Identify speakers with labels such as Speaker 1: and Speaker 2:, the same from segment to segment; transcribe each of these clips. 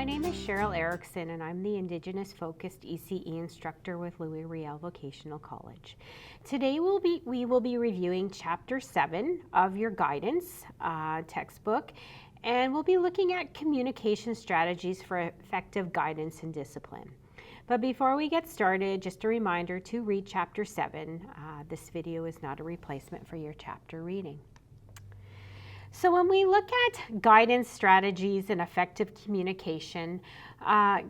Speaker 1: name is Cheryl Erickson, and I'm the Indigenous focused ECE instructor with Louis Riel Vocational College. Today we will be reviewing Chapter 7 of your guidance textbook, and we'll be looking at communication strategies for effective guidance and discipline. But before we get started, just a reminder to read Chapter 7. This video is not a replacement for your chapter reading. So when we look at guidance strategies and effective communication,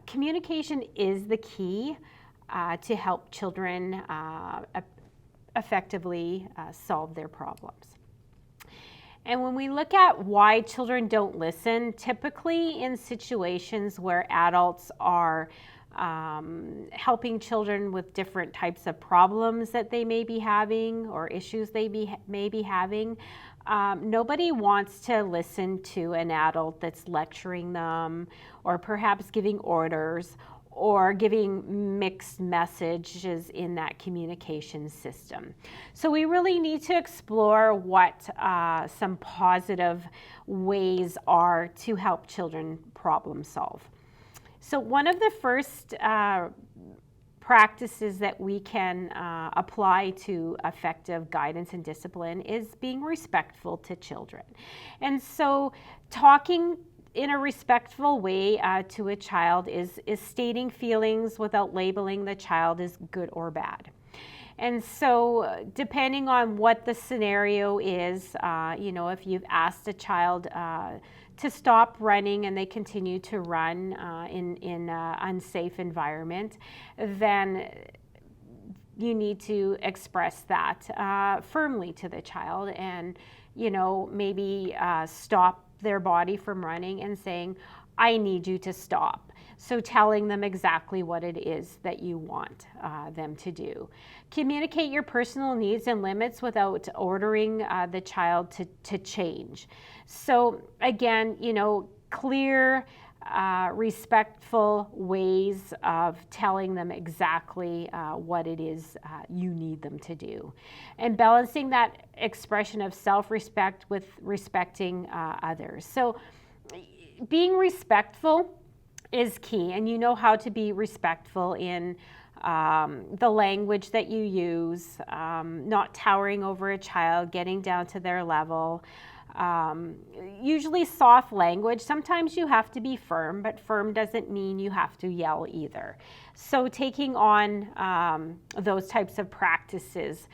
Speaker 1: communication is the key to help children effectively solve their problems. And when we look at why children don't listen, typically in situations where adults are helping children with different types of problems that they may be having or issues they may be having, nobody wants to listen to an adult that's lecturing them or perhaps giving orders or giving mixed messages in that communication system. So we really need to explore what some positive ways are to help children problem solve. So one of the first practices that we can apply to effective guidance and discipline is being respectful to children. And so talking in a respectful way to a child is stating feelings without labeling the child as good or bad. And so depending on what the scenario is, if you've asked a child to stop running and they continue to run in an unsafe environment, then you need to express that firmly to the child and, maybe stop their body from running and saying, I need you to stop. So telling them exactly what it is that you want them to do. Communicate your personal needs and limits without ordering the child to change. So again, clear, respectful ways of telling them exactly what it is you need them to do. And balancing that expression of self-respect with respecting others. So being respectful is key, and you know how to be respectful in the language that you use, not towering over a child, getting down to their level. Usually soft language. Sometimes you have to be firm, but firm doesn't mean you have to yell either. So taking on those types of practices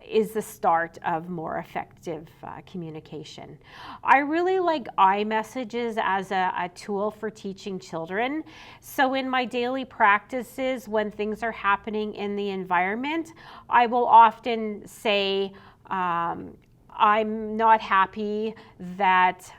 Speaker 1: is the start of more effective communication. I really like iMessages as a tool for teaching children. So in my daily practices, when things are happening in the environment, I will often say, I'm not happy that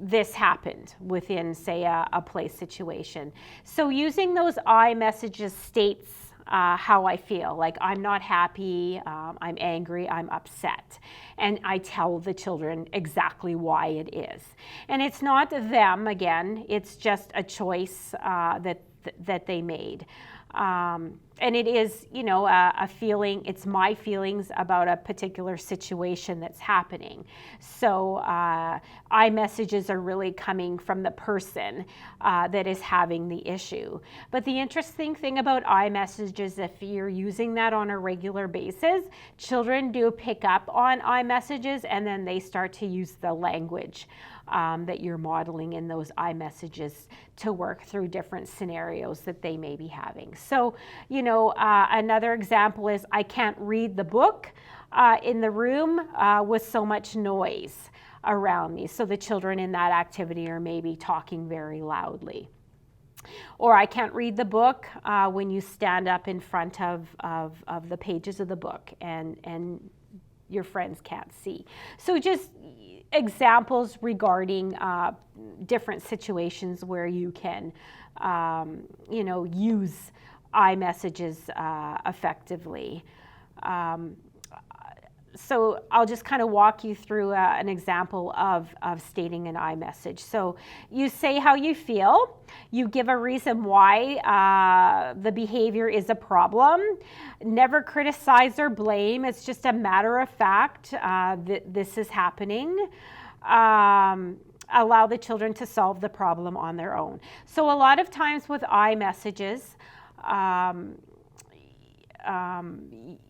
Speaker 1: this happened within, say, a play situation. So using those iMessages states how I feel, like I'm not happy, I'm angry, I'm upset. And I tell the children exactly why it is. And it's not them, again, it's just a choice that they made. And it is, a feeling, it's my feelings about a particular situation that's happening. So iMessages are really coming from the person that is having the issue. But the interesting thing about iMessages, if you're using that on a regular basis, children do pick up on iMessages and then they start to use the language that you're modeling in those iMessages to work through different scenarios that they may be having. So, another example is I can't read the book in the room with so much noise around me. So the children in that activity are maybe talking very loudly. Or I can't read the book when you stand up in front of the pages of the book and your friends can't see. So just examples regarding different situations where you can, use iMessages effectively. So I'll just kind of walk you through an example of stating an iMessage. So you say how you feel. You give a reason why the behavior is a problem. Never criticize or blame. It's just a matter of fact that this is happening. allow the children to solve the problem on their own. So a lot of times with I messages,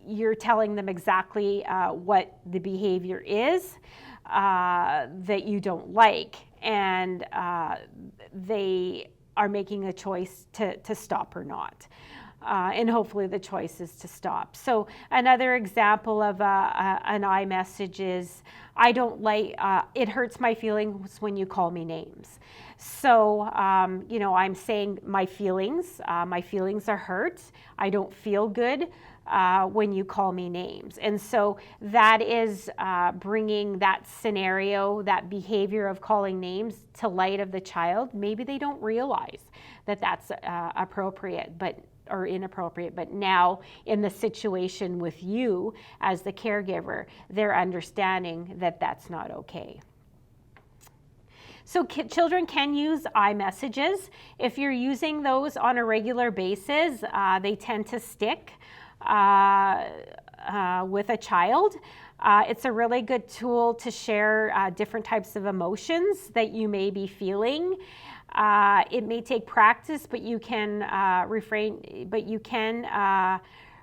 Speaker 1: you're telling them exactly what the behavior is that you don't like, and they are making a choice to stop or not. And hopefully the choice is to stop. So another example of an I message is, I don't like, it hurts my feelings when you call me names. So, I'm saying my feelings are hurt. I don't feel good when you call me names. And so that is bringing that scenario, that behavior of calling names to light of the child. Maybe they don't realize that that's appropriate, or inappropriate, but now in the situation with you as the caregiver, they're understanding that that's not okay. So children can use I messages. If you're using those on a regular basis, they tend to stick with a child. It's a really good tool to share different types of emotions that you may be feeling. It may take practice, but you can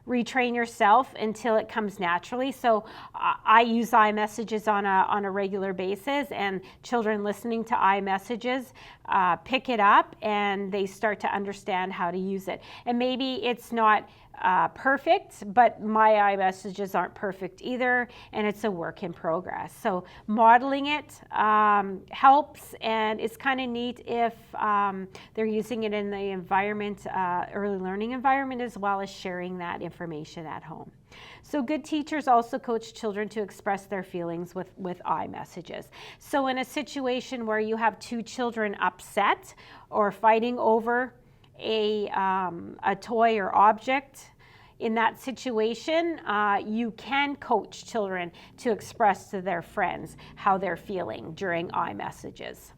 Speaker 1: retrain yourself until it comes naturally. So I use iMessages on a regular basis, and children listening to iMessages pick it up and they start to understand how to use it. And maybe it's not perfect, but my iMessages aren't perfect either, and it's a work in progress. So modeling it helps, and it's kind of neat if they're using it in the environment, early learning environment, as well as sharing that information at home. So good teachers also coach children to express their feelings with iMessages. So in a situation where you have two children upset or fighting over a toy or object, in that situation, you can coach children to express to their friends how they're feeling during iMessages.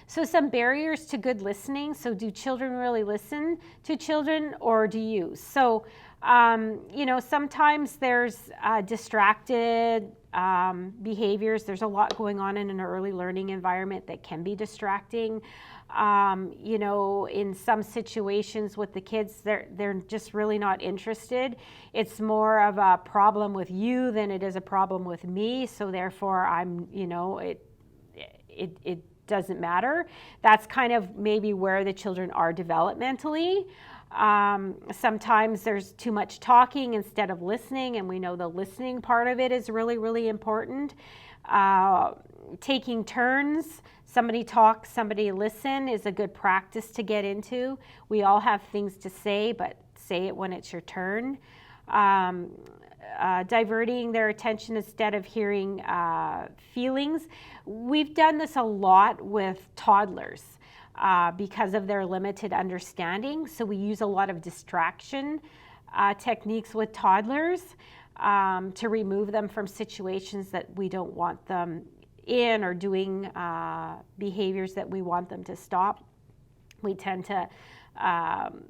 Speaker 1: So some barriers to good listening. So do children really listen to children, or do you? So, sometimes there's distracted behaviors. There's a lot going on in an early learning environment that can be distracting. In some situations with the kids, they're just really not interested. It's more of a problem with you than it is a problem with me. So therefore, it doesn't matter. That's kind of maybe where the children are developmentally. Sometimes there's too much talking instead of listening, and we know the listening part of it is really, really important. Taking turns, somebody talk, somebody listen, is a good practice to get into. We all have things to say, but say it when it's your turn. Diverting their attention instead of hearing feelings. We've done this a lot with toddlers because of their limited understanding. So we use a lot of distraction techniques with toddlers to remove them from situations that we don't want them in, or doing behaviors that we want them to stop. We tend to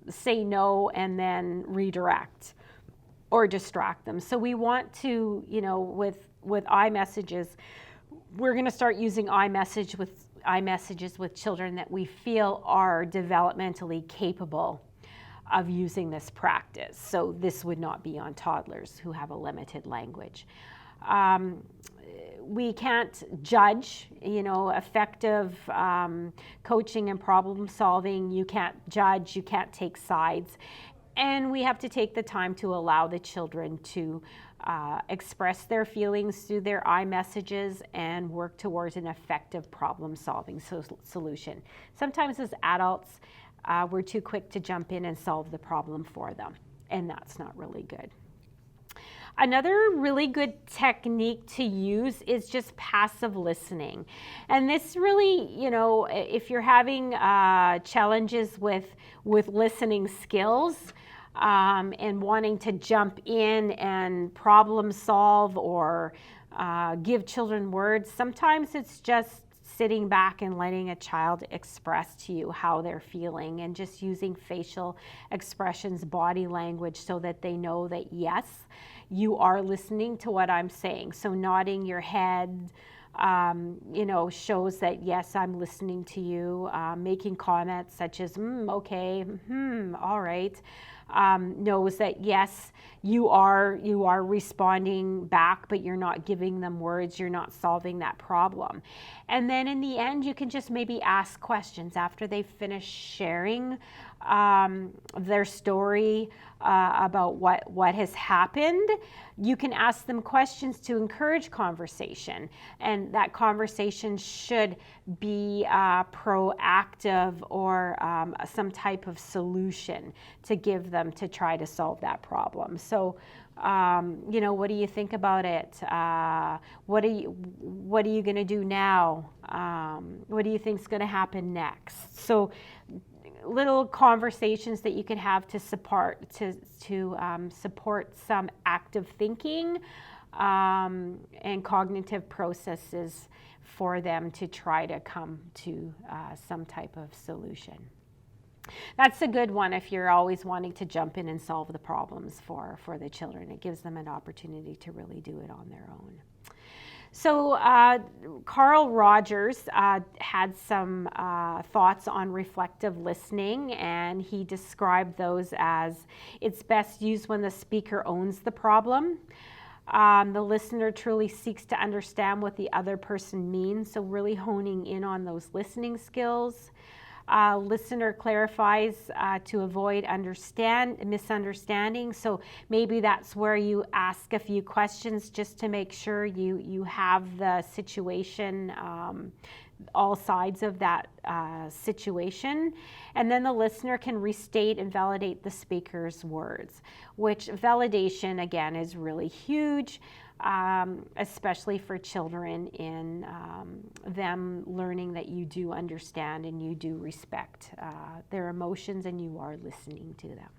Speaker 1: say no and then redirect or distract them. So we want to, with iMessages, we're going to start using iMessages with children that we feel are developmentally capable of using this practice. So this would not be on toddlers who have a limited language. We can't judge, effective coaching and problem solving. You can't judge, you can't take sides. And we have to take the time to allow the children to express their feelings through their iMessages and work towards an effective problem solving solution. Sometimes as adults, we're too quick to jump in and solve the problem for them, and that's not really good. Another really good technique to use is just passive listening. And this really, if you're having challenges with listening skills and wanting to jump in and problem solve or give children words, sometimes it's just sitting back and letting a child express to you how they're feeling, and just using facial expressions, body language, so that they know that yes, you are listening to what I'm saying. So nodding your head, shows that, yes, I'm listening to you, making comments such as, okay, all right, knows that, yes, you are responding back, but you're not giving them words, you're not solving that problem. And then in the end, you can just maybe ask questions after they finish sharing their story about what has happened. You can ask them questions to encourage conversation, and that conversation should be proactive or some type of solution to give them to try to solve that problem. So, what do you think about it? What are you going to do now? What do you think is going to happen next? So, little conversations that you can have to support some active thinking and cognitive processes for them to try to come to some type of solution. That's a good one if you're always wanting to jump in and solve the problems for the children. It gives them an opportunity to really do it on their own. So Carl Rogers had some thoughts on reflective listening, and he described those as, it's best used when the speaker owns the problem. The listener truly seeks to understand what the other person means, so really honing in on those listening skills. Listener clarifies to avoid misunderstandings. So maybe that's where you ask a few questions just to make sure you have the situation, all sides of that situation. And then the listener can restate and validate the speaker's words, which validation, again, is really huge. Especially for children, in them learning that you do understand and you do respect their emotions and you are listening to them.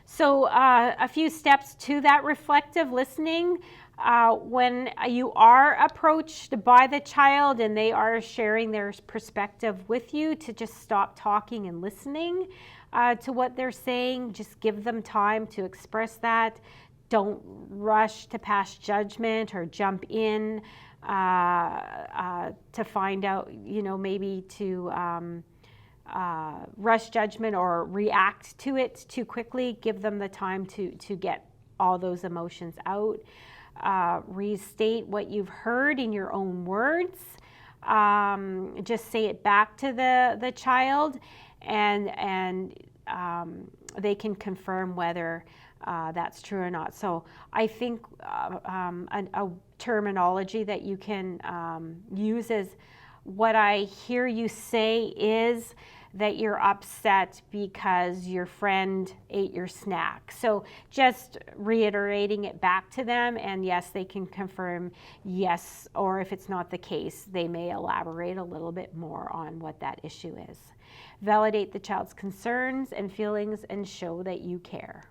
Speaker 1: So a few steps to that reflective listening. When you are approached by the child and they are sharing their perspective with you, to just stop talking and listening to what they're saying. Just give them time to express that. Don't rush to pass judgment or jump in to find out, maybe to rush judgment or react to it too quickly. Give them the time to get all those emotions out. Restate what you've heard in your own words. Just say it back to the child, and they can confirm whether that's true or not. So I think a terminology that you can use is, what I hear you say is that you're upset because your friend ate your snack. So just reiterating it back to them, and yes, they can confirm yes, or if it's not the case, they may elaborate a little bit more on what that issue is. Validate the child's concerns and feelings and show that you care.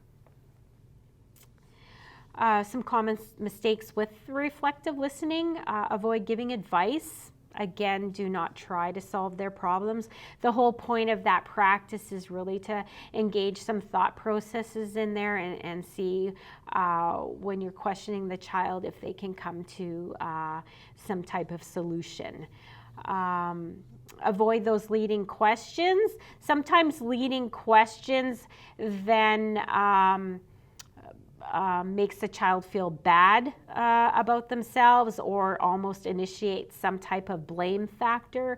Speaker 1: Some common mistakes with reflective listening: avoid giving advice. Again, do not try to solve their problems. The whole point of that practice is really to engage some thought processes in there and see when you're questioning the child if they can come to some type of solution. Avoid those leading questions. Sometimes leading questions then makes the child feel bad about themselves, or almost initiate some type of blame factor.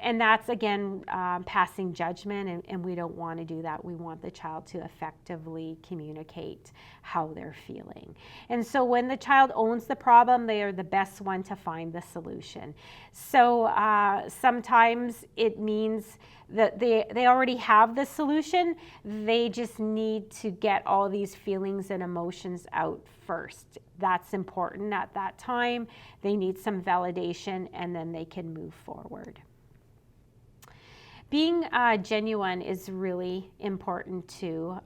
Speaker 1: And that's, again, passing judgment, and we don't want to do that. We want the child to effectively communicate how they're feeling. And so when the child owns the problem, they are the best one to find the solution. So sometimes it means that they already have the solution. They just need to get all these feelings and emotions out first. That's important at that time. They need some validation, and then they can move forward. Being genuine is really important too.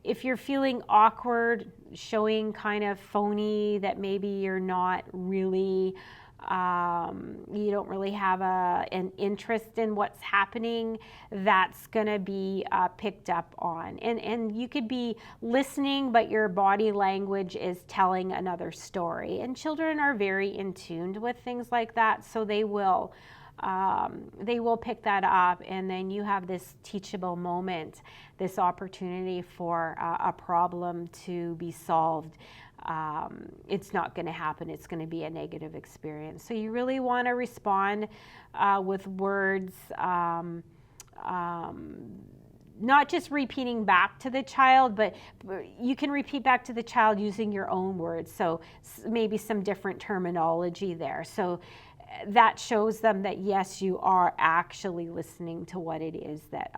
Speaker 1: If you're feeling awkward, showing kind of phony, that maybe you're not really you don't really have an interest in what's happening, that's going to be picked up on. And you could be listening, but your body language is telling another story. And children are very in tune with things like that, so they will pick that up, and then you have this teachable moment, this opportunity for a problem to be solved. It's not going to happen. It's going to be a negative experience. So you really want to respond with words, not just repeating back to the child, but you can repeat back to the child using your own words. So maybe some different terminology there. So that shows them that yes, you are actually listening to what it is that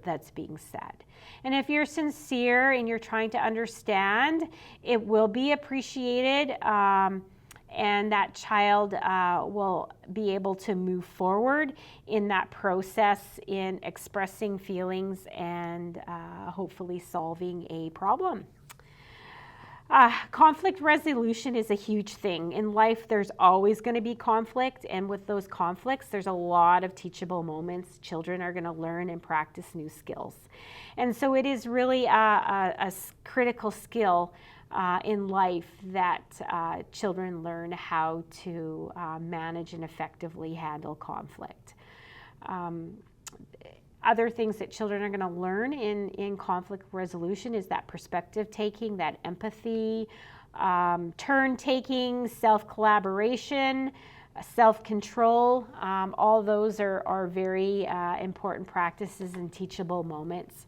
Speaker 1: that's being said. And if you're sincere and you're trying to understand, it will be appreciated, and that child will be able to move forward in that process in expressing feelings and hopefully solving a problem. Conflict resolution is a huge thing. In life, there's always going to be conflict, and with those conflicts, there's a lot of teachable moments. Children are going to learn and practice new skills. And so it is really a critical skill in life that children learn how to manage and effectively handle conflict. Other things that children are going to learn in conflict resolution is that perspective taking, that empathy, turn taking, self-collaboration, self-control. All those are very important practices and teachable moments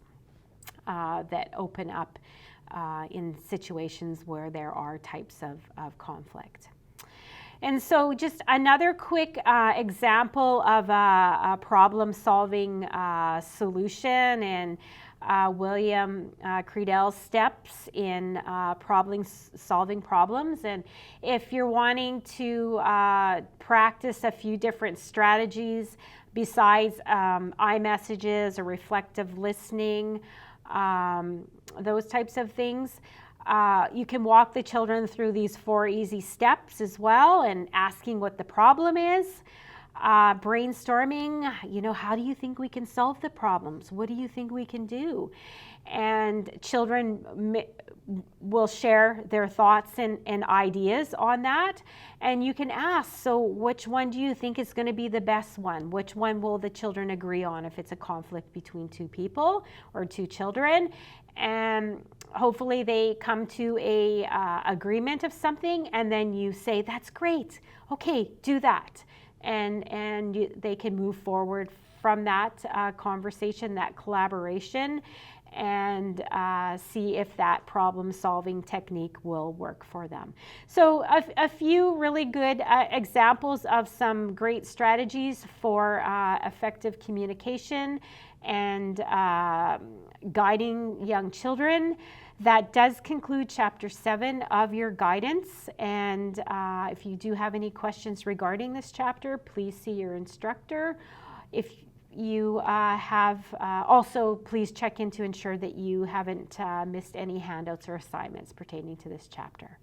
Speaker 1: that open up in situations where there are types of conflict. And so just another quick example of a problem-solving solution and William Kreidler's steps in solving problems. And if you're wanting to practice a few different strategies besides iMessages or reflective listening, those types of things, you can walk the children through these 4 easy steps as well, and asking what the problem is. Brainstorming, how do you think we can solve the problems? What do you think we can do? And children will share their thoughts and ideas on that. And you can ask, so which one do you think is going to be the best one? Which one will the children agree on if it's a conflict between 2 people or 2 children? And hopefully they come to a agreement of something, and then you say, that's great, okay, do that. And they can move forward from that conversation, that collaboration, and see if that problem-solving technique will work for them. So a few really good examples of some great strategies for effective communication and guiding young children. That does conclude Chapter 7 of your guidance. And if you do have any questions regarding this chapter, please see your instructor. If you also please check in to ensure that you haven't missed any handouts or assignments pertaining to this chapter.